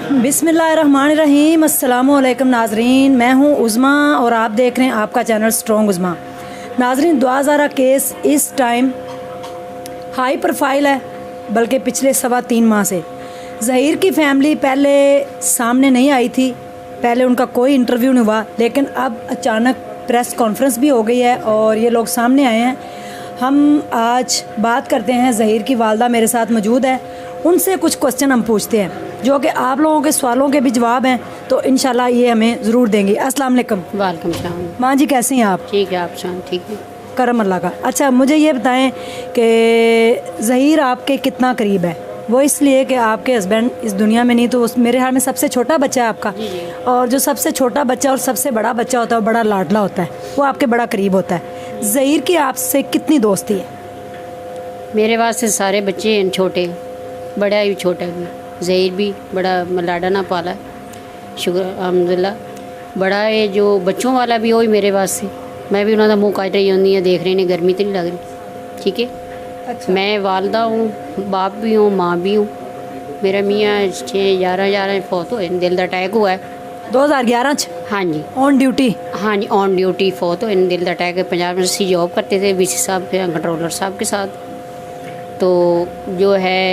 बिस्मिल्लाहिर्रहमानिर्रहीम। अस्सलामुअलैकुम नाजरीन, मैं हूँ उज़मा और आप देख रहे हैं आपका चैनल स्ट्रॉन्ग उज़मा। नाजरीन, दुआ ज़ारा केस इस टाइम हाई प्रोफाइल है, बल्कि पिछले 3.25 माह से ज़हीर की फैमिली पहले सामने नहीं आई थी, पहले उनका कोई इंटरव्यू नहीं हुआ, लेकिन अब अचानक प्रेस कॉन्फ्रेंस भी हो गई है और ये लोग सामने आए हैं। हम आज बात करते हैं, ज़हीर की वालदा मेरे साथ मौजूद है, उनसे कुछ क्वेश्चन हम पूछते हैं जो कि आप लोगों के सवालों के भी जवाब हैं, तो इंशाल्लाह ये हमें ज़रूर देंगी। अस्सलाम वालेकुम। वालेकुम सलाम। माँ जी कैसी हैं आप? ठीक है, आप सुन ठीक है। करम अल्लाह का। अच्छा, मुझे ये बताएं कि ज़हीर आपके कितना करीब है? वो इसलिए कि आपके हस्बैंड इस दुनिया में नहीं, तो मेरे ख्याल में सबसे छोटा बच्चा है आपका, और जो सबसे छोटा बच्चा और सबसे बड़ा बच्चा होता है वो बड़ा लाडला होता है, वो आपके बड़ा करीब होता है। ज़हीर की आपसे कितनी दोस्ती है? मेरे वास्ते सारे बच्चे हैं छोटे, बड़ा भी छोटा भी। ज़हीर भी बड़ा लाडा ना पाला है, शुक्र अल्हम्दुलिल्लाह। बड़ा है जो बच्चों वाला भी हो ही मेरे वास्ते। मैं भी उन्होंने मुँह काट रही होंगी, देख रही नहीं, गर्मी तो नहीं लग रही, ठीक है। अच्छा। मैं वालदा हूँ, बाप भी हूँ, माँ भी हूँ। मेरा मियाँ 6/11 फौत हुए, दिल का अटैक हुआ है 2011 हाँ जी, ऑन ड्यूटी। हाँ जी, ऑन ड्यूटी फौत हुए, दिल का अटैक। पंजाब यूनिवर्सिटी जॉब करते थे वीसी साहब के कंट्रोलर साहब के साथ। तो जो है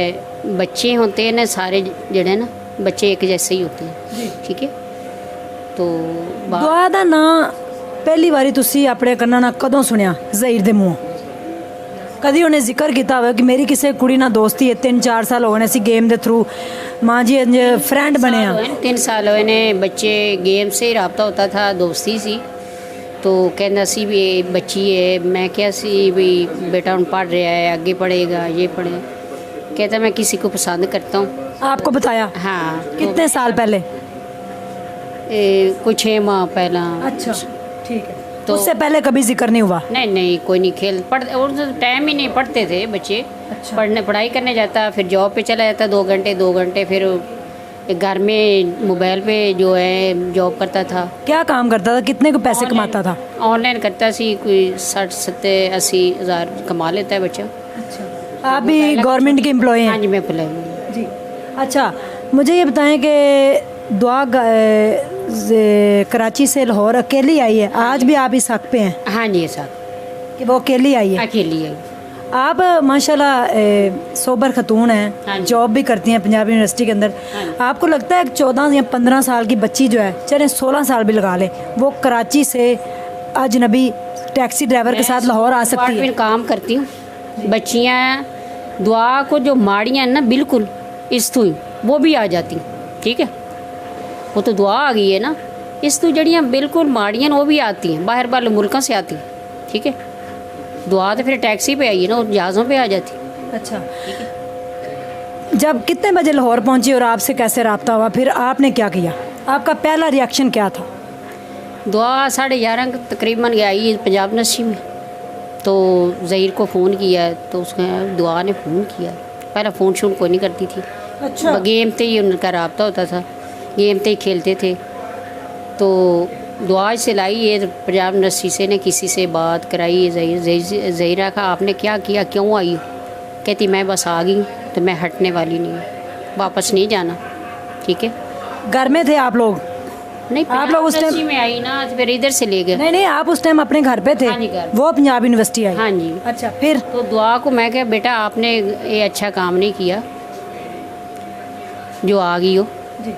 बच्चे होते हैं ना, सारे जड़े ना बच्चे एक जैसे ही होते हैं, ठीक है। तो दुआ दा ना पहली बारी तुसी अपने कन्ना ना कदों सुनिया ज़हीर दे मुँह? कभी उन्हें जिक्र किया हो कि मेरी किसी कुड़ी ना दोस्ती है? 3-4 साल हो गए असी गेम के थ्रू माँ जी फ्रेंड बने हैं। 3 साल हुए ने, बच्चे गेम से ही रबता होता था, दोस्ती सी। तो कहना सी भी बच्ची है, मैं क्या सी भी बेटा उन पढ़ रहा है, आगे पढ़ेगा, ये पढ़े। कहता मैं किसी को पसंद करता हूँ। आपको बताया? हाँ। कितने साल पहले? कुछ 6 माह पहला। अच्छा, ठीक है। तो उससे पहले कभी जिक्र नहीं हुआ? नहीं, कोई नहीं। खेल पढ़ और टाइम ही नहीं, पढ़ते थे बच्चे। अच्छा। पढ़ाई करने जाता, फिर जॉब पे चला जाता 2 घंटे, फिर घर में मोबाइल पे जो है जॉब करता था। क्या काम करता था? कितने को पैसे कमाता था? ऑनलाइन करता सी, कोई 60-70-80 हज़ार कमा लेता है बच्चा। अच्छा। आप भी गवर्नमेंट के एम्प्लॉय हैं? हाँ जी, मैं एम्प्लॉय हूँ जी। अच्छा, मुझे ये बताएं कि दुआ कराची से लाहौर अकेली आई है, आज भी आप इस हक पे हैं? हाँ जी, साहब कि वो अकेली आई है? अकेली आई। आप माशाल्लाह सोबर खतून हैं, जॉब भी करती हैं पंजाब यूनिवर्सिटी के अंदर। आपको लगता है कि 14 या 15 साल की बच्ची जो है, चले 16 साल भी लगा ले, वो कराची से अजनबी टैक्सी ड्राइवर के साथ लाहौर आ सकती है? काम करती हूँ, बच्चियाँ दुआ को जो माड़ियाँ ना बिल्कुल इस तू वो भी आ जाती, ठीक है। वो तो दुआ आ गई है ना, इस तू जड़ियाँ बिल्कुल माड़ियाँ वो भी आती हैं, बाहर बाहर मुल्कों से आती, ठीक है। दुआ तो फिर टैक्सी पे आई है ना, और जहाज़ों पे आ जाती। अच्छा, जब कितने बजे लाहौर पहुंची और आपसे कैसे रब्ता हुआ, फिर आपने क्या किया? आपका पहला रिएक्शन क्या था? दुआ 11:30 तकरीबन आई पंजाब यूनिवर्सिटी में। तो ज़हीर को फ़ोन किया, तो उसने दुआ ने फ़ोन किया। पहला फ़ोन शोन कोई नहीं करती थी। अच्छा। गेम पे ही उनका रब्ता होता था, गेम पे ही खेलते थे। तो दुआ से लाई ये पंजाब यूनिवर्सिटी से ने किसी से बात कराई। ज़हीरा का आपने क्या किया, क्यों आई? कहती मैं बस आ गई, तो मैं हटने वाली नहीं, वापस नहीं जाना, ठीक है। घर में थे आप लोग? नहीं, आप लोग उस टाइम में आई ना, फिर इधर से ले गए। नहीं, आप उस टाइम अपने घर पे थे? हाँ जी, घर। वो पंजाब यूनिवर्सिटी आई? हाँ जी। अच्छा, फिर? तो दुआ को मैं क्या बेटा आपने ये अच्छा काम नहीं किया जो आ गई हो जी।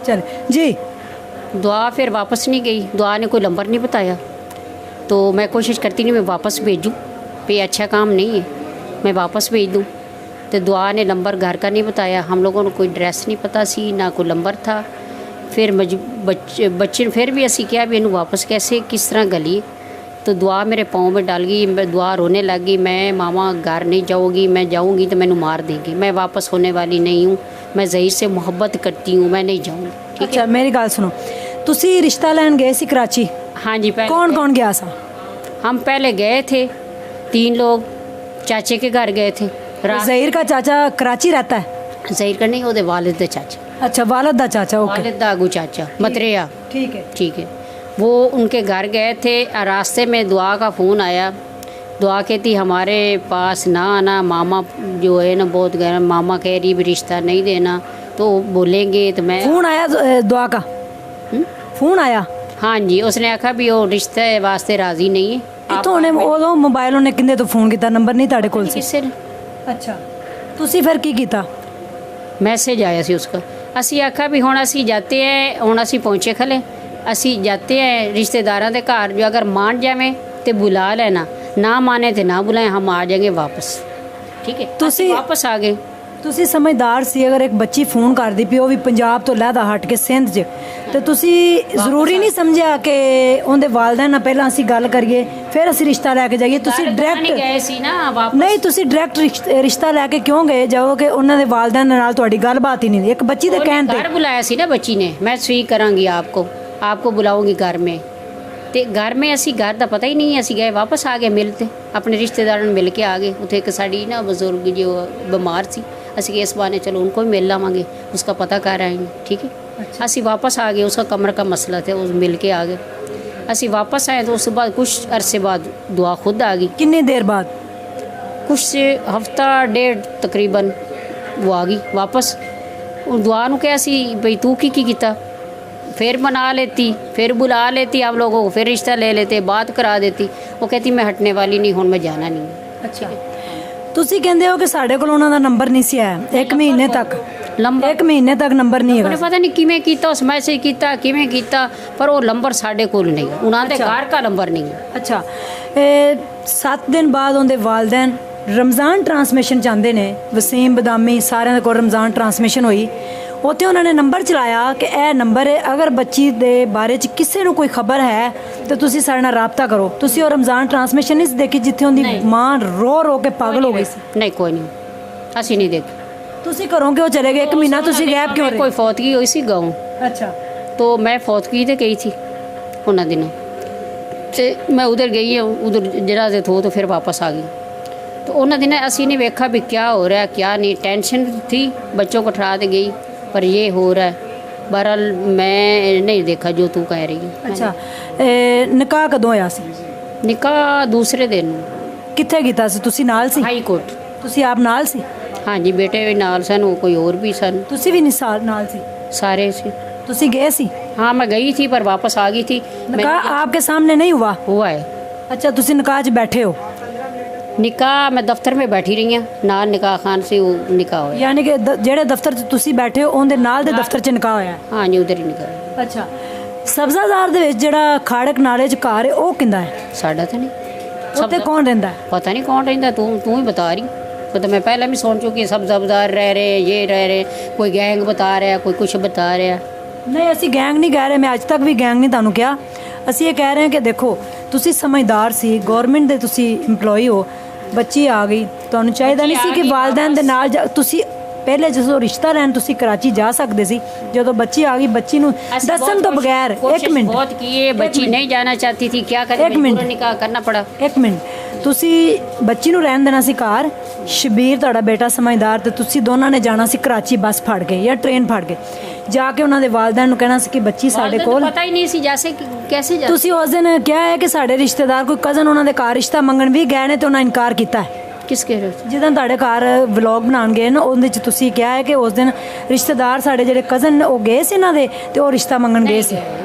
चल जी। दुआ फिर वापस नहीं गई, दुआ ने कोई नंबर नहीं बताया। तो मैं कोशिश करती नहीं मैं वापस भेजूँ, पे अच्छा काम नहीं है, मैं वापस भेज दूँ। तो दुआ ने नंबर घर का नहीं बताया, हम लोगों को कोई ड्रेस नहीं पता सी, ना कोई नंबर था। फिर बच्चे ने फिर भी असी क्या भी इन्हू वापस कैसे किस तरह गली। तो दुआ मेरे पाँव में डाल गई, दुआ रोने लग गई, मैं मामा घर नहीं जाऊँगी, मैं जाऊँगी तो मैनू मार देंगे, मैं वापस होने वाली नहीं हूँ, मैं ज़हीर से मोहब्बत करती हूँ, मैं नहीं जाऊँगी, ठीक है। अच्छा, मेरी गल सुनो, तुसी रिश्ता लैन गए सी कराची? हाँ जी। कौन कौन गया सा? हम पहले गए थे 3 लोग, चाचे के घर गए थे। ज़हीर का चाचा कराची रहता है? ज़हीर का नहीं, वो वालिद दा चाचा। अच्छा, वालिद दा चाचा। ओके, वालिद दा आगू चाचा मतरेया, ठीक है, ठीक है। वो उनके घर गए थे, रास्ते में दुआ का फ़ोन आया। दुआ कहती हमारे पास ना आना, मामा जो है ना बहुत गहरा, मामा कह रही भी रिश्ता नहीं देना, तो बोलेंगे तो मैं फोन आया दुआ का? फोन आया? हाँ जी, उसने आखा भी वो रिश्ते वास्ते राजी नहीं है। ਕਿੱਥੋਂ ਉਹਨੇ ਉਦੋਂ ਮੋਬਾਈਲ ਉਹਨੇ ਕਿੰਨੇ ਤੋਂ ਫੋਨ ਕੀਤਾ? ਨੰਬਰ ਨਹੀਂ ਤੁਹਾਡੇ ਕੋਲ ਸੀ? ਕਿਸੇ ਨੇ ਅੱਛਾ, ਤੁਸੀਂ ਫਿਰ ਕੀ ਕੀਤਾ? ਮੈਸੇਜ ਆਇਆ ਸੀ ਉਸका। ਅਸੀਂ ਆਖਾ ਵੀ ਹੁਣ ਅਸੀਂ ਜਾਤੇ ਹੈ, ਹੁਣ ਅਸੀਂ ਪਹੁੰਚੇ ਖਲੇ, ਅਸੀਂ ਜਾते हैं रिश्तेदारों के घर, जो अगर मान जावे तो बुला लेना, ना माने तो ना बुलाए, हम आ जाएंगे वापस। ठीक है, ਤੁਸੀਂ वापस आ गए। ਤੁਸੀਂ ਸਮਝਦਾਰ ਸੀ, ਅਗਰ ਇੱਕ ਬੱਚੀ ਫੋਨ ਕਰਦੀ ਪਈ ਉਹ ਵੀ ਪੰਜਾਬ ਤੋਂ ਲਹਿਦਾ ਹਟ ਕੇ ਸਿੰਧ 'ਚ, ਤੇ ਤੁਸੀਂ ਜ਼ਰੂਰੀ ਨਹੀਂ ਸਮਝਿਆ ਕਿ ਉਹਦੇ ਵਾਲਿदैन ਨਾਲ ਪਹਿਲਾਂ ਅਸੀਂ ਗੱਲ ਕਰੀਏ ਫਿਰ ਅਸੀਂ ਰਿਸ਼ਤਾ ਲੈ ਕੇ ਜਾਈਏ? ਤੁਸੀਂ नहीं ਡਾਇਰੈਕਟ गए सी ना वापस। ਨਹੀਂ, ਤੁਸੀਂ ਡਾਇਰੈਕਟ ਰਿਸ਼ਤਾ ਲੈ ਕੇ ਕਿਉਂ ਗਏ ਜਦੋਂ ਕਿ ਉਹਨਾਂ ਦੇ ਵਾਲਿदैन ਨਾਲ ਤੁਹਾਡੀ ਗੱਲਬਾਤ ਹੀ ਨਹੀਂ? ਇੱਕ ਬੱਚੀ ਦੇ ਕਹਿਣ ਤੇ घर बुलाया सी ना बच्ची ने, मैं स्वी करांगी आपको बुलाऊंगी घर में। ਤੇ ਘਰ में ਅਸੀਂ ਘਰ ਦਾ ਪਤਾ ਹੀ ਨਹੀਂ, ਅਸੀਂ ਗਏ ਵਾਪਸ ਆ ਗਏ ਮਿਲ ਤੇ ਆਪਣੇ ਰਿਸ਼ਤੇਦਾਰਾਂ ਨੂੰ ਮਿਲ ਕੇ ਆ ਗਏ। ਉੱਥੇ ਇੱਕ ਸਾਡੀ ਨਾ ਬਜ਼ੁਰਗ ਜੋ ਬਿਮਾਰ ਸੀ, ਅਸੀਂ ਇਸ ਬਹਾਨੇ ਚਲੋ उनको भी मिल लावांगे, उसका पता कर आएंगे। ठीक है, ਅਸੀਂ वापस आ गए, उसका कमर का मसला था, उस मिल के आ गए। ਅਸੀਂ वापस आए तो उसके बाद कुछ अरसे बाद दुआ खुद आ गई। ਕਿੰਨੀ ਦੇਰ ਬਾਅਦ? कुछ हफ्ता डेढ़ तकरीबन वो आ गई वापस। और दुआ ਨੂੰ ਕਿਹਾ ਸੀ ਬਈ ਤੂੰ ਕੀ ਕੀਤਾ, फिर मना लेती, फिर बुला लेती आप लोगों को, फिर रिश्ता ले लेते, बात करा देती। वो कहती मैं हटने वाली नहीं हूँ, मैं जाना नहीं। ਅੱਛਾ, ਤੁਸੀਂ ਕਹਿੰਦੇ ਹੋ ਕਿ ਸਾਡੇ ਕੋਲ ਉਹਨਾਂ ਦਾ ਨੰਬਰ ਨਹੀਂ ਸੀ ਆਇਆ 1 ਮਹੀਨੇ ਤੱਕ? ਲੰਬਾ 1 ਮਹੀਨੇ ਤੱਕ ਨੰਬਰ ਨਹੀਂ ਉਹਨੇ ਹੈਗਾ? ਪਤਾ ਨਹੀਂ ਕਿਵੇਂ ਕੀਤਾ, ਉਸ ਮੈਸੇਜ ਕੀਤਾ ਕਿਵੇਂ ਕੀਤਾ, ਪਰ ਉਹ ਨੰਬਰ ਸਾਡੇ ਕੋਲ ਨਹੀਂ, ਉਹਨਾਂ ਦੇ ਘਰ ਦਾ ਨੰਬਰ ਨਹੀਂ। ਅੱਛਾ, 7 ਦਿਨ ਬਾਅਦ ਉਹਦੇ ਵਾਲਿदैन ਰਮਜ਼ਾਨ ਟਰਾਂਸਮਿਸ਼ਨ ਚਾਹੁੰਦੇ ਨੇ, ਵਸੀਮ ਬਦਾਮੀ ਸਾਰਿਆਂ ਦੇ ਕੋਲ ਰਮਜ਼ਾਨ ਟਰਾਂਸਮਿਸ਼ਨ ਹੋਈ, ਉੱਥੇ ਉਹਨਾਂ ਨੇ ਨੰਬਰ ਚਲਾਇਆ ਕਿ ਇਹ ਨੰਬਰ ਹੈ, ਅਗਰ ਬੱਚੀ ਦੇ ਬਾਰੇ 'ਚ ਕਿਸੇ ਨੂੰ ਕੋਈ ਖਬਰ ਹੈ ਤਾਂ ਤੁਸੀਂ ਸਾਡੇ ਨਾਲ ਰਾਬਤਾ ਕਰੋ। ਤੁਸੀਂ ਉਹ ਰਮਜ਼ਾਨ ਟਰਾਂਸਮਿਸ਼ਨ ਨਹੀਂ ਦੇਖੀ ਜਿੱਥੇ ਉਹਦੀ ਮਾਂ ਰੋ ਰੋ ਕੇ ਪਾਗਲ ਹੋ ਗਈ ਸੀ? ਨਹੀਂ, ਕੋਈ ਨਹੀਂ, ਅਸੀਂ ਨਹੀਂ ਦੇਖੀ। ਤੁਸੀਂ ਘਰੋਂ ਕਿਉਂ ਚਲੇ ਗਏ? 1 ਮਹੀਨਾ ਤੁਸੀਂ ਗੈਪ ਕਿਉਂ ਰਹੇ? ਕੋਈ ਫੌਤਗੀ ਹੋਈ ਸੀ ਗਾਉਂ, ਅੱਛਾ, तो मैं फौतगी ते गई थी उन्होंने दिनों, तो मैं उधर गई है, उधर जनाजे थो तो फिर वापस आ गई। तो उन्होंने दिनों असी ने वेखा भी क्या हो रहा है क्या नहीं, टेंशन थी, बच्चों को ठहरा दे गई पर ये हो रहा है। बहरहाल मैं नहीं देखा जो तू कह रही है। ਅੱਛਾ, ਨਿਕਾਹ ਕਦੋਂ ਹੋਇਆ ਸੀ? निकाह दूसरे दिन ਕਿੱਥੇ ਕੀਤਾ ਸੀ? ਤੁਸੀਂ ਨਾਲ ਸੀ? High court. ਤੁਸੀਂ ਆਪ ਨਾਲ ਸੀ? हाँ जी, बेटे भी नाल सन, कोई और भी सन, ਤੁਸੀਂ ਵੀ ਨਿਸਾਰ ਨਾਲ ਸੀ? सारे से। ਤੁਸੀਂ ਗਏ ਸੀ? हाँ मैं गई थी पर वापस आ गई थी। ਨਿਕਾਹ आपके सामने नहीं हुआ? हुआ है अच्छा, ਤੁਸੀਂ ਨਿਕਾਹ 'ਚ ਬੈਠੇ ਹੋ? निकाह मैं दफ्तर में बैठी रही हूँ, नाल निकाह खान से वो निकाह होया। ਯਾਨੀ ਕਿ ਜਿਹੜੇ ਦਫ਼ਤਰ 'ਚ ਤੁਸੀਂ ਬੈਠੇ ਹੋ ਉਹਦੇ ਨਾਲ ਦੇ ਦਫ਼ਤਰ 'ਚ ਨਿਕਾਹ ਹੋਇਆ? हाँ जी, उधर ही निकाह। ਅੱਛਾ, ਸਬਜ਼ਾਦਾਰ ਦੇ ਵਿੱਚ ਜਿਹੜਾ ਖਾੜਕ ਨਾਲੇ 'ਚ ਘਰ ਹੈ ਉਹ ਕਿੰਦਾ ਹੈ? साढ़ा तो नहीं, ਉੱਥੇ ਕੌਣ ਰਹਿੰਦਾ ਹੈ? पता नहीं कौन रहता, तू ही बता रही। तो मैं पहले भी सोच चुकी, सब जबदार रह रहे, ये रह रहे, कोई गैंग बता रहा, कोई कुछ बता रहा। ਨਹੀਂ, ਅਸੀਂ ਗੈਂਗ ਨਹੀਂ ਕਹਿ ਰਹੇ, ਮੈਂ ਅੱਜ ਤੱਕ ਵੀ ਗੈਂਗ ਨਹੀਂ ਤੁਹਾਨੂੰ ਕਿਹਾ। ਅਸੀਂ ਇਹ ਕਹਿ ਰਹੇ ਹਾਂ ਕਿ ਦੇਖੋ ਤੁਸੀਂ ਸਮਝਦਾਰ ਸੀ, ਗਵਰਨਮੈਂਟ ਦੇ ਤੁਸੀਂ EMPLOYE ਹੋ, ਬੱਚੀ ਆ ਗਈ, ਤੁਹਾਨੂੰ ਚਾਹੀਦਾ ਨਹੀਂ ਸੀ ਕਿ ਵਾਲਿदैन ਦੇ ਨਾਲ ਤੁਸੀਂ ਪਹਿਲੇ ਜਦੋਂ ਰਿਸ਼ਤਾ ਲੈਣ ਤੁਸੀਂ ਕਰਾਚੀ ਜਾ ਸਕਦੇ ਸੀ। ਜਦੋਂ ਬੱਚੀ ਆ ਗਈ, ਬੱਚੀ ਨੂੰ ਦੱਸਣ ਤੋਂ ਬਗੈਰ, 1 ਮਿੰਟ, बहुत किए, बच्ची नहीं जाना चाहती थी, क्या करें, एक मिनट। निकाह करना पड़ा। 1 ਮਿੰਟ, ਤੁਸੀਂ ਬੱਚੀ ਨੂੰ ਰਹਿਣ ਦੇਣਾ ਸੀ ਘਰ, ਸ਼ਬੀਰ ਤੁਹਾਡਾ ਬੇਟਾ ਸਮਝਦਾਰ, ਤੇ ਤੁਸੀਂ ਦੋਨਾਂ ਨੇ ਜਾਣਾ ਸੀ ਕਰਾਚੀ ਬੱਸ ਫੜ ਕੇ ਜਾਂ ਟ੍ਰੇਨ ਫੜ ਕੇ, ਜਾ ਕੇ ਉਹਨਾਂ ਦੇ ਵਾਲਿदैन ਨੂੰ ਕਹਿਣਾ ਸੀ ਕਿ ਬੱਚੀ ਸਾਡੇ ਕੋਲ। पता ही नहीं सी जैसे कैसे जा। ਤੁਸੀਂ ਉਸ ਦਿਨ ਕਿਹਾ ਹੈ ਕਿ ਸਾਡੇ ਰਿਸ਼ਤੇਦਾਰ ਕੋਈ ਕਜ਼ਨ ਉਹਨਾਂ ਦੇ ਘਰ ਰਿਸ਼ਤਾ ਮੰਗਣ ਵੀ ਗਏ ਨੇ ਤੇ ਉਹਨਾਂ ਇਨਕਾਰ ਕੀਤਾ ਹੈ। किस कह रहे हो? ਜਿੱਦਾਂ ਤੁਹਾਡੇ ਘਰ ਵਲੌਗ ਬਣਾਉਣ ਗਏ ਨਾ, ਉਹਦੇ 'ਚ ਤੁਸੀਂ ਕਿਹਾ ਹੈ ਕਿ ਉਸ ਦਿਨ ਰਿਸ਼ਤੇਦਾਰ ਸਾਡੇ ਜਿਹੜੇ ਕਜ਼ਨ ਉਹ ਗਏ ਸੀ ਇਹਨਾਂ ਦੇ ਤੇ ਉਹ ਰਿਸ਼ਤਾ ਮੰਗਣ ਗਏ ਸੀ।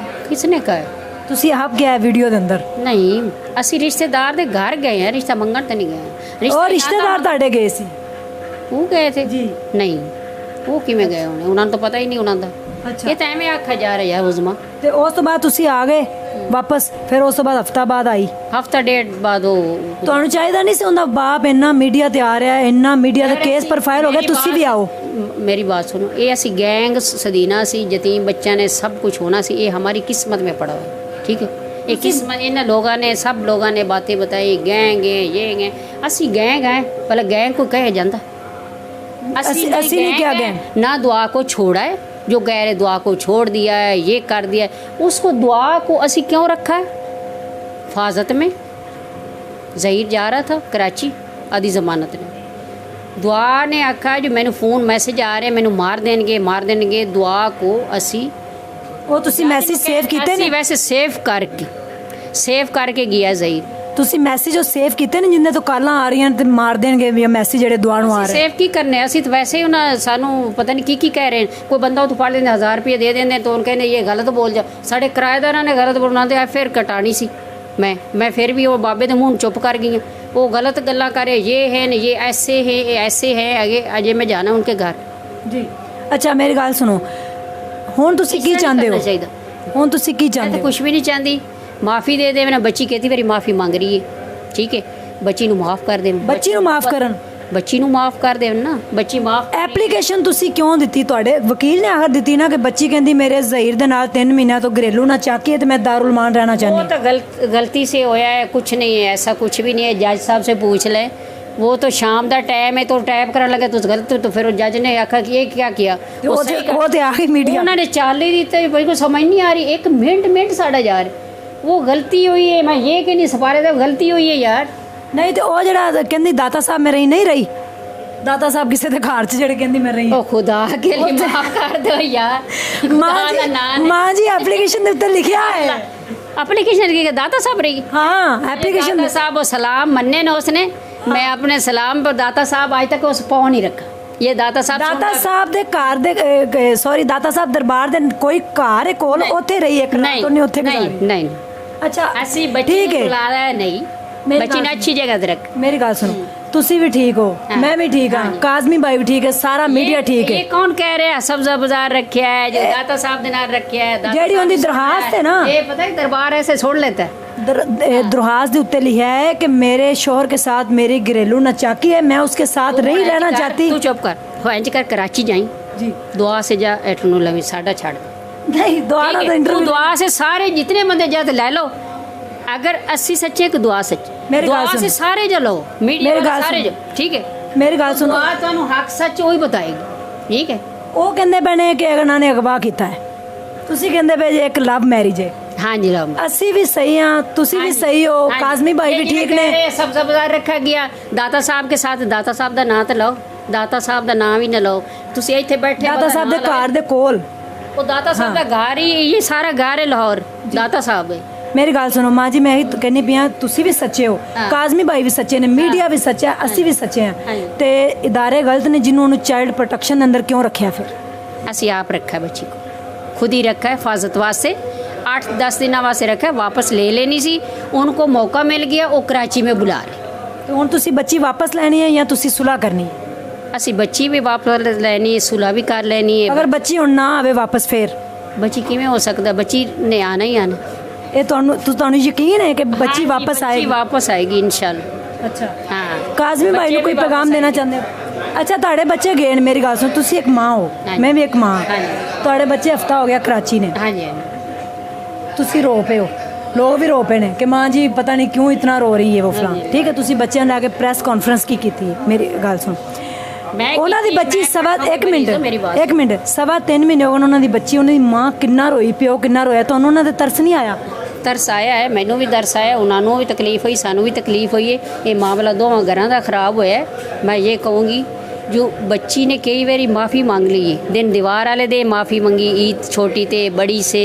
किसने कहा? ਤੁਸੀਂ ਆਪ ਕਿਹਾ ਵੀਡੀਓ ਦੇ ਅੰਦਰ। नहीं, ਅਸੀਂ ਰਿਸ਼ਤੇਦਾਰ ਦੇ ਘਰ ਗਏ हैं, रिश्ता मंगन तो नहीं गए। ਉਹ ਰਿਸ਼ਤੇਦਾਰ ਤੁਹਾਡੇ ਗਏ ਸੀ? वो गए थे जी। नहीं, वो किमें गए होने, उन्होंने तो पता ही नहीं उन्होंने। ਅੱਛਾ, ये तो एवं आखा जा रहा है उजमा। ਤੇ ਉਸ ਤੋਂ ਬਾਅਦ ਤੁਸੀਂ ਆ ਗਏ ਵਾਪਸ, ਫਿਰ ਉਸ ਤੋਂ ਬਾਅਦ ਹਫਤਾ ਬਾਅਦ ਆਈ। हफ्ता डेढ़ बाद वो ਤੁਹਾਨੂੰ ਚਾਹੀਦਾ ਨਹੀਂ ਸੀ ਉਹਦਾ ਬਾਪ ਇੰਨਾ ਮੀਡੀਆ ਤੇ ਆ ਰਿਹਾ, ਇੰਨਾ ਮੀਡੀਆ ਦਾ ਕੇਸ ਪ੍ਰੋਫਾਈਲ ਹੋ ਗਿਆ, ਤੁਸੀਂ ਵੀ ਆਓ। मेरी बात सुनो, ये असी गैंग सदीना सी, यतीम बच्चा ने सब कुछ होना सी, ये हमारी किस्मत में पड़ा हुआ है। ठीक है, ये किस्मत, इन लोगों ने सब लोगों ने बातें बताई, गैंग है ये है, असी गैंग है, भला गैंग को कहे जाता? असी नहीं क्या गैंग? ना दुआ को छोड़ा है, जो गैर दुआ को छोड़ दिया है, ये कर दिया है, उसको दुआ को असी क्यों रखा है? हिफाजत में ज़हीर जा रहा था कराची आधी ज़मानत ने, दुआ ने आखा जो मैंने फ़ोन मैसेज आ रहे मैंने मार देंगे दुआ को असी ਉਹ ਤੁਸੀਂ ਮੈਸੇਜ ਸੇਵ ਕੀਤੇ ਨੇ? वैसे सेव करके गया ज़हीर। ਤੁਸੀਂ ਮੈਸੇਜ ਉਹ ਸੇਵ ਕੀਤੇ ਨੇ ਜਿੰਨੇ ਤੋਂ ਕਾਲਾਂ ਆ ਰਹੀਆਂ ਤੇ ਮਾਰ ਦੇਣਗੇ ਵੀ ਮੈਸੇਜ ਜਿਹੜੇ ਦੁਆ ਨੂੰ ਆ ਰਹੇ ਸੇਵ ਕੀ ਕਰਨੇ ਅਸੀਂ ਤਾਂ ਵੈਸੇ ਹੀ ਉਹਨਾਂ ਸਾਨੂੰ ਪਤਾ ਨਹੀਂ ਕੀ ਕਹਿ ਰਹੇ ਨੇ ਕੋਈ ਬੰਦਾ ਉਹ ਪੜ ਲੈਂਦਾ 1000 ਰੁਪਏ ਦੇ ਦਿੰਦੇ ਤਾਂ ਉਹਨਾਂ ਕਹਿੰਦੇ ਇਹ ਗਲਤ ਬੋਲ ਜਾ ਸਾਡੇ ਕਿਰਾਏਦਾਰਾਂ ਨੇ ਗਲਤ ਬੋਲਣਾ ਤੇ ਫਿਰ ਕਟਾਣੀ ਸੀ मैं फिर भी वो बाबे के मुंह चुप कर गई हूँ वो गलत गल्ला करे ये है न ये ऐसे है आगे अजय मैं जाना उनके घर जी अच्छा मेरी गल सुनो हुण तुसी की चाहते हो चाहिए हुण तुसी की मैं चाहते तो हो कुछ भी नहीं चाहती माफ़ी दे दे मैंने बच्ची कहती मेरी माफ़ी मांग रही है ठीक है बच्ची नू माफ़ कर दे बच्ची नू माफ़ करन बच्ची नू माफ़ कर दे ना बच्ची माफ़ ਐਪਲੀਕੇਸ਼ਨ ਤੁਸੀਂ ਕਿਉਂ ਦਿੱਤੀ ਤੁਹਾਡੇ ਵਕੀਲ ਨੇ ਆਖਰ ਦਿੱਤੀ ਨਾ ਕਿ ਬੱਚੀ ਕਹਿੰਦੀ ਮੇਰੇ ਜ਼ਹੀਰ ਦੇ ਨਾਲ 3 ਮਹੀਨਿਆਂ ਤੋਂ ਘਰੇਲੂ ਨਾ ਚਾਕੀ ਤੇ ਮੈਂ दारुल मान रहना वो चाहती तो गलती से होया है कुछ नहीं है ऐसा कुछ भी नहीं है जज साहब से पूछ ले वो तो शाम का टाइम है तो टाइप करने लगे तो गलत तो फिर जज ने आखा कि ये क्या किया वो ते आखिर मीडिया उन्होंने चाल ही दी तो बिल्कुल समझ नहीं आ रही एक मिनट साढ़ा जा रहा वो गलती हुई है मैं ये कि नहीं सपारे तो गलती हुई है यार नहीं तो वो जड़ा कहंदी दाता साहब में रही नहीं रही दाता साहब किसी के घर च जेड़े कहंदी मैं रही ओ खुदा के लिए माफ कर दो यार मां जी एप्लीकेशन दे उत्ते लिखिया है एप्लीकेशन की दाता साहब रही हां एप्लीकेशन दाता साहब वो सलाम मन्ने न उसने मैं अपने सलाम पर दाता साहब आज तक उस पाँव नहीं रखा ये दाता साहब दे घर दे सॉरी दाता साहब दरबार दे कोई घर है कोल ओथे रही एक रात तो नहीं ओथे नहीं अच्छा ऐसी बच्ची को बुलाया नहीं बच्ची ने अच्छी जगह पे रख मेरी गल सुनो तुसी भी ठीक हो मैं भी ठीक हाँ काजमी भाई भी ठीक है सारा मीडिया ठीक है ये कौन कह रहे हैं सब्जा बाजार रखा है जो दाता साहब ने नाल रखा है जेडी उनकी दरखास्त है ना ये पता है दरबार ऐसे छोड़ लेता है दरखास्त के उत्ते लिखा है कि मेरे शोहर के साथ मेरी घरेलू नचाकी है मैं उसके साथ नहीं रहना चाहती तू चुप कर इंज कर कराची जाई जी दुआ से जा एठनू लवी साडा छाड़ नहीं दुआ ना तो इंटरव्यू दुआ से सारे जितने बंदे जा ले लो अगर 80 सच्चे कि दुआ सच दुआ से सारे जो लो मीडिया सारे जो ठीक है मेरी गल सुनो दुआ ਤੁਹਾਨੂੰ ਹੱਕ ਸੱਚ ਉਹੀ ਬਤਾਏਗੀ ਠੀਕ ਹੈ ਉਹ ਕਹਿੰਦੇ ਬਣੇ ਕਿ ਇਹਨਾਂ ਨੇ ਅਗਵਾ ਕੀਤਾ ਹੈ ਤੁਸੀਂ ਕਹਿੰਦੇ ਪਏ ਜੇ ਇੱਕ ਲਵ ਮੈਰਿਜ ਹੈ ਹਾਂਜੀ ਲਵ ਅਸੀਂ ਵੀ ਸਹੀ ਹਾਂ ਤੁਸੀਂ ਵੀ ਸਹੀ ਹੋ ਕਾਜ਼ਮੀ ਭਾਈ ਵੀ ਠੀਕ ਨੇ सब बाजार रखा गया दाता साहब के साथ दाता साहब ਦਾ ਨਾਂ ਤੇ ਲਓ दाता साहब ਦਾ ਨਾਂ ਵੀ ਨਾ ਲਓ ਤੁਸੀਂ ਇੱਥੇ ਬੈਠੇ दाता साहब ਦੇ ਘਰ ਦੇ ਕੋਲ ਉਹ दाता साहब ਦਾ ਘਰ ਹੀ ਇਹ ਸਾਰਾ ਘਰ ਹੈ ਲਾਹੌਰ दाता साहब है मेरी गल सुनो माँ जी मैं ही कहनी पी हाँ तुसी भी सच्चे हो काजमी भाई भी सच्चे ने मीडिया भी सच्चा है असी भी सच्चे हैं ते इदारे गलत ने जिन्होंने चाइल्ड प्रोटेक्शन अंदर क्यों रखा फिर असी आप रखा है बच्ची को खुद ही रखा है हिफाजत वास्ते 8-10 दिन वास्ते रखा है वापस ले लेनी सी उनको मौका मिल गया वो कराची में बुला रहे तो हुण तुसी बच्ची वापस लैनी है या तुसी सुलह करनी है असी बच्ची भी वापस लैनी है सुलह भी कर लेनी है अगर बच्ची हुण ना आवे वापस फिर बच्ची किवें हो सकता बच्ची ने आना ही आना ये ਤੁਹਾਨੂੰ ਯਕੀਨ ਹੈ ਕਿ ਬੱਚੀ ਵਾਪਸ ਆਏਗੀ ਵਾਪਸ ਆਏਗੀ ਇਨਸ਼ਾਅੱਲਾ ਅੱਛਾ ਹਾਂ ਕਾਜ਼ਮੀ ਭਾਈ ਨੂੰ ਕੋਈ ਪੈਗਾਮ ਦੇਣਾ ਚਾਹੁੰਦੇ ਹੋ ਅੱਛਾ ਤੁਹਾਡੇ ਬੱਚੇ ਗਏ ਨੇ ਮੇਰੀ ਗੱਲ ਸੁਣ ਤੁਸੀਂ ਇੱਕ ਮਾਂ ਹੋ ਮੈਂ ਵੀ ਇੱਕ ਮਾਂ ਤੁਹਾਡੇ ਬੱਚੇ ਹਫਤਾ ਹੋ ਗਿਆ ਕਰਾਚੀ ਨੇ ਹਾਂਜੀ ਤੁਸੀਂ ਰੋ ਪਏ ਹੋ ਲੋਕ ਵੀ ਰੋ ਪਏ ਨੇ ਕਿ ਮਾਂ ਜੀ ਪਤਾ ਨਹੀਂ ਕਿਉਂ ਇਤਨਾ ਰੋ ਰਹੀ ਹੈ ਉਹ ਫਲਾਂ ਠੀਕ ਹੈ ਤੁਸੀਂ ਬੱਚਿਆਂ ਨੂੰ ਲੈ ਕੇ ਪ੍ਰੈਸ ਕਾਨਫਰੰਸ ਕੀ ਕੀਤੀ ਮੇਰੀ ਗੱਲ ਸੁਣ ਉਹਨਾਂ ਦੀ ਬੱਚੀ ਸਵਾ 1 ਮਿੰਟ ਸਵਾ 3 ਮਹੀਨੇ ਹੋ ਗਏ ਉਹਨਾਂ ਦੀ ਬੱਚੀ ਉਹਨਾਂ ਦੀ ਮਾਂ ਕਿੰਨਾ ਰੋਈ ਪਿਓ ਕਿੰਨਾ ਰੋਇਆ ਤੁਹਾਨੂੰ ਉਹਨਾਂ ਦੇ ਤਰਸ ਨਹੀਂ ਆਇਆ ਤਰਸ ਆਇਆ ਹੈ ਮੈਨੂੰ ਵੀ ਤਰਸ ਆਇਆ ਉਹਨਾਂ ਨੂੰ ਵੀ ਤਕਲੀਫ ਹੋਈ ਸਾਨੂੰ ਵੀ ਤਕਲੀਫ ਹੋਈ ਹੈ ਇਹ ਮਾਮਲਾ ਦੋਵਾਂ ਘਰਾਂ ਦਾ ਖਰਾਬ ਹੋਇਆ मैं ये कहूँगी जो बच्ची ने कई बारी माफ़ी मांग ली है दिन दीवार वाले दे माफ़ी मंगी ईद छोटी ते बड़ी से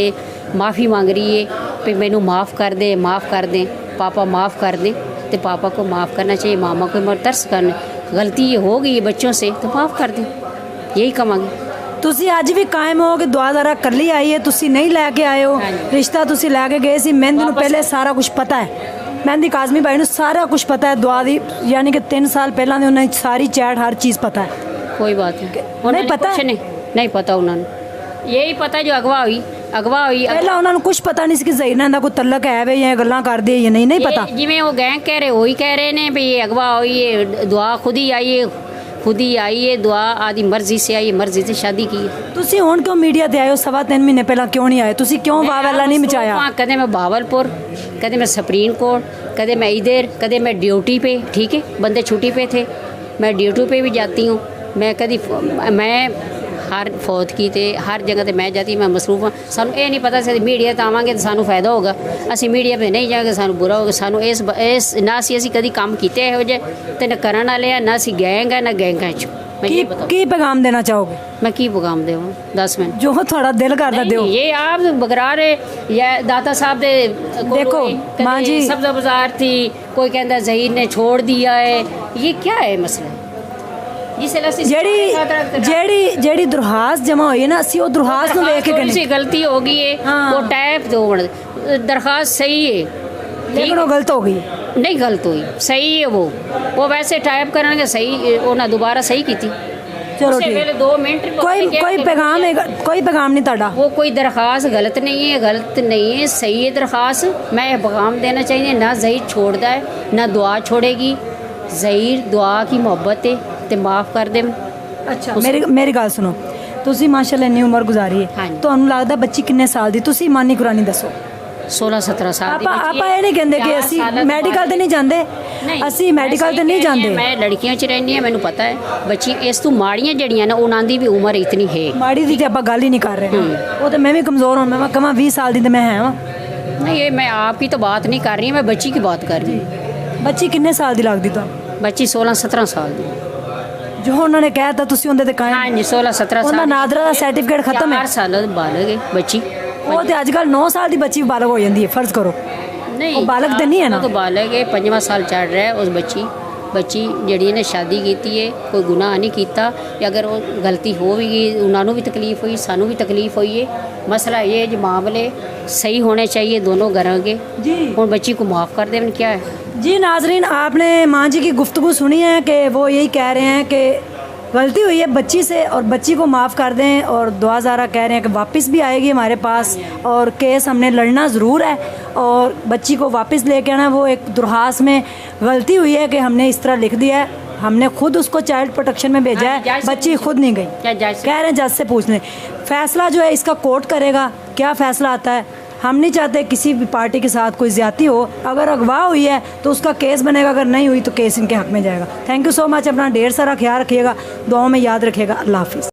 माफ़ी मांग रही है कि मैनू माफ़ कर दें पापा माफ़ कर दें तो पापा को माफ़ करना चाहिए मामा को मर तरस करने गलती ये हो गई है बच्चों से तो माफ़ कर दें यही कहांगे ਤੁਸੀਂ ਅੱਜ ਵੀ ਕਾਇਮ ਹੋ ਕਿ ਦੁਆ ਜ਼ਰਾ ਕੱਲੀ ਆਈ ਹੈ ਤੁਸੀਂ ਨਹੀਂ ਲੈ ਕੇ ਆਏ ਹੋ ਰਿਸ਼ਤਾ ਤੁਸੀਂ ਲੈ ਕੇ ਗਏ ਸੀ ਮਹਿੰਦੀ ਨੂੰ ਪਹਿਲੇ ਸਾਰਾ ਕੁਝ ਪਤਾ ਹੈ ਮਹਿੰਦੀ ਕਾਜ਼ਮੀ ਭਾਈ ਨੂੰ ਸਾਰਾ ਕੁਝ ਪਤਾ ਹੈ ਦੁਆ ਦੀ ਯਾਨੀ ਕਿ 3 ਸਾਲ ਪਹਿਲਾਂ ਦੀ ਉਹਨਾਂ ਦੀ ਸਾਰੀ ਚੈਟ ਹਰ ਚੀਜ਼ ਪਤਾ ਹੈ कोई बात नहीं नहीं पता नहीं पता उन्होंने यही पता जो अगवा हुई ਪਹਿਲਾਂ ਉਹਨਾਂ ਨੂੰ ਕੁਝ ਪਤਾ ਨਹੀਂ ਸੀ ਕਿ ਜ਼ਹੀਰ ਦਾ ਕੋਈ ਤਲਕ ਹੈ ਵੇ ਜਾਂ ਗੱਲਾਂ ਕਰਦੇ ਜਾਂ ਨਹੀਂ ਪਤਾ ਜਿਵੇਂ ਉਹ ਗੈਂਗ ਕਹਿ ਰਹੇ ਉਹੀ ਕਹਿ ਰਹੇ ਨੇ ਵੀ ਇਹ ਅਗਵਾ ਹੋਈ ਹੈ ਦੁਆ खुद ही आई है दुआ आदि मर्जी से आई है मर्जी से शादी की है ਤੁਸੀਂ ਹੁਣ ਕਿਉਂ ਮੀਡੀਆ ਤੇ ਆਏ ਹੋ ਸਵਾ 3 ਮਹੀਨੇ ਪਹਿਲਾਂ ਕਿਉਂ ਨਹੀਂ ਆਏ ਤੁਸੀਂ ਕਿਉਂ ਵਾਵੈਲਾ ਨਹੀਂ ਮਚਾਇਆ कदे मैं भावलपुर कदे मैं सुप्रीम कोर्ट कदे मैं इधर कदे मैं ड्यूटी पे ठीक है बंदे छुट्टी पे थे मैं ड्यूटी पे भी जाती हूँ मैं हर फौत की ते हर जगह ते मैं जाती मैं मसरूफ हाँ सानू ये नहीं पता सी मीडिया तो आवांगे तो सानू फायदा होगा असी मीडिया पे नहीं जाएंगे सानू बुरा होगा सानू इस ना असी कभी काम किए इहो जे ते न करन वाले ना असी गैंग है ना गैंगां चो मैं ये बताऊँ ਕੀ ਪੈਗਾਮ ਦੇਣਾ ਚਾਹੋਗੇ मैं की पैगाम देवां 10 मिनट ਜੋ ਤੁਹਾਡਾ ਦਿਲ ਕਰਦਾ ਦਿਓ नहीं, ये आप बगरारे या दाता साहब दे देखो, माँ जी। सब्ज़ा बाजार थी, कोई कहता ज़हीर ने छोड़ दिया है, ये क्या है मसला? ਜਿਹੜੀ ਦਰਖਾਸਤ ਜਮਾ ਹੋਈ ਹੈ ਨਾ ਅਸੀਂ ਉਹ ਦਰਖਾਸਤ ਨੂੰ ਵੇਖ ਕੇ थोड़ी सी गलती हो गई है, हाँ। वो टैप दो दरखास्त सही है, ਲੇਕਿਨ ਉਹ ਗਲਤ ਹੋ ਗਈ नहीं गलत हुई, सही है वो वैसे टाइप करेंगे सही उन्हें दोबारा सही की थी। ਚਲੋ उससे पहले ਠੀਕ 2 मिनट ਕੋਈ ਪੈਗਾਮ ਹੈ ਕੋਈ ਪੈਗਾਮ ਨਹੀਂ ਤੁਹਾਡਾ वो कोई दरखास्त गलत नहीं है सही है दरखास्त। मैं पैगाम देना चाहिए ना ज़हीर छोड़ता है ना दुआ छोड़ेगी, ज़हीर दुआ की मोहब्बत है तो माफ़ कर दे। ਅੱਛਾ ਮੇਰੀ ਗੱਲ ਸੁਣੋ ਤੁਸੀਂ ਮਾਸ਼ਾਅੱਲਾ ਇੰਨੀ ਉਮਰ ਗੁਜ਼ਾਰੀ ਹੈ ਹਾਂਜੀ। ਤੁਹਾਨੂੰ ਲੱਗਦਾ ਬੱਚੀ ਕਿੰਨੇ ਸਾਲ ਦੀ ਤੁਸੀਂ ਇਮਾਨੀ ਕੁਰਾਨੀ ਦੱਸੋ 16-17 साल दी बच्ची ਆਪਾਂ है। ਇਹ ਨਹੀਂ ਕਹਿੰਦੇ ਕਿ 4 ਅਸੀਂ साल तो ਮੈਡੀਕਲ ਤੇ ਨਹੀਂ ਜਾਂਦੇ नहीं, ਅਸੀਂ मैं ਮੈਡੀਕਲ ਤੇ सही ਨਹੀਂ कह रही ਜਾਂਦੇ हां, मैं लड़कियों च रहनी है, मैंने पता है बच्ची इस तू माड़ियां जड़ियां ना उन्हां दी भी उम्र इतनी है। ਮਾੜੀ ਦੀ ਤੇ ਆਪਾਂ ਗੱਲ ਹੀ ਨਹੀਂ ਕਰ ਰਹੇ ਉਹ ਤੇ ਮੈਂ ਵੀ ਕਮਜ਼ੋਰ ਹਾਂ ਮੈਂ ਕਹਾਂ 20 ਸਾਲ ਦੀ ਤੇ ਮੈਂ ਹੈ ਵਾਂ नहीं ये मैं आपकी तो बात नहीं कर रही, मैं बच्ची की बात कर रही हूँ। ਬੱਚੀ ਕਿੰਨੇ ਸਾਲ ਦੀ ਲੱਗਦੀ ਤੁਹਾਨੂੰ बच्ची 16-17 साल दी। ਜੋ ਉਹਨਾਂ ਨੇ ਕਹਿਤਾ ਤੁਸੀਂ ਉਹਦੇ ਤੇ ਕਾਇਮ हाँ जी 16-17 ਉਹਨਾਂ साल ਨਾਦਰਾ ਦਾ ਸਰਟੀਫਿਕੇਟ ਖਤਮ ਹੈ 4 साल बालग है बच्ची। ਉਹ ਤੇ ਅੱਜ ਕੱਲ 9 ਸਾਲ ਦੀ ਬੱਚੀ ਵੀ ਬਾਲਗ ਹੋ ਜਾਂਦੀ ਹੈ ਫਰਜ਼ ਕਰੋ नहीं वो बालग तो नहीं है ना? तो बालग है 5वां साल चढ़ रहा है उस बच्ची ਜਿਹੜੀ ਨੇ ਸ਼ਾਦੀ ਕੀਤੀ ਹੈ ਕੋਈ ਗੁਨਾਹ ਨਹੀਂ ਕੀਤਾ ਅਗਰ ਉਹ ਗਲਤੀ ਹੋ ਵੀ ਗਈ ਉਹਨਾਂ ਨੂੰ ਵੀ ਤਕਲੀਫ ਹੋਈ ਸਾਨੂੰ ਵੀ ਤਕਲੀਫ ਹੋਈ ਹੈ। मसला ये जो मामले सही होने चाहिए दोनों घरों के जी और बच्ची को माफ़ कर दें क्या है। जी नाजरीन आपने माँ जी की गुफ्तगू सुनी है कि वो यही कह रहे हैं कि गलती हुई है बच्ची से और बच्ची को माफ़ कर दें और दुआ ज़ारा कह रहे हैं कि वापस भी आएगी हमारे पास और केस हमने लड़ना ज़रूर है और बच्ची को वापस लेके आना। वो एक दरख्वास्त में गलती हुई है कि हमने इस तरह लिख दिया है, हमने खुद उसको चाइल्ड प्रोटेक्शन में भेजा है, बच्ची खुद नहीं गई। कह रहे हैं जज से पूछ लें, फैसला जो है इसका कोर्ट करेगा, क्या फ़ैसला आता है। हम नहीं चाहते किसी भी पार्टी के साथ कोई ज़्यादती हो, अगर अगवा हुई है तो उसका केस बनेगा, अगर नहीं हुई तो केस इनके हक़ में जाएगा। थैंक यू सो मच, अपना ढेर सारा ख्याल रखिएगा, दुआओं में याद रखिएगा। अल्लाह हाफ़िज़।